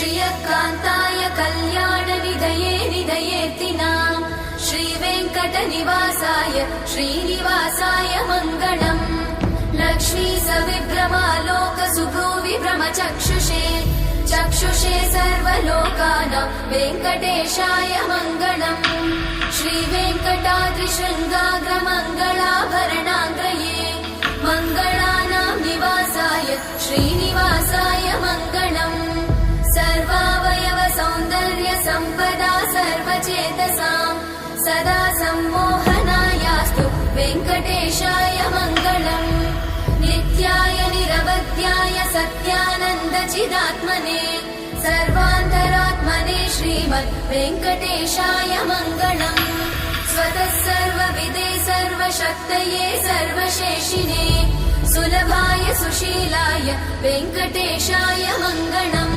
श्रियकान्ताय कल्याणनिधये निधयेतिनाम् श्रीवेङ्कटनिवासाय श्रीनिवासाय मङ्गलम् लक्ष्मी सविभ्रमालोकसुभ्रूविभ्रमचक्षुषे चक्षुषे सर्वलोकानां वेङ्कटेशाय मङ्गलम् श्रीवेङ्कटाद्रिशृङ्गाग्रमङ्गलाभरणाङ्गये मङ्गलानां निवासाय श्रीनिवासाय मङ्गलम् सर्वावयव सौन्दर्य सम्पदा सर्वचेतसां सदा सम्मोहनायास्तु वेङ्कटेशाय मङ्गलम् नित्याय निरवध्याय सत्यानन्दचिदात्मने सर्वान्तरात्मने श्रीमद् वेङ्कटेशाय मङ्गलम् स्वतः सर्वविदे सर्वशक्तये सर्वशेषिने सुलभाय सुशीलाय वेङ्कटेशाय मङ्गलम्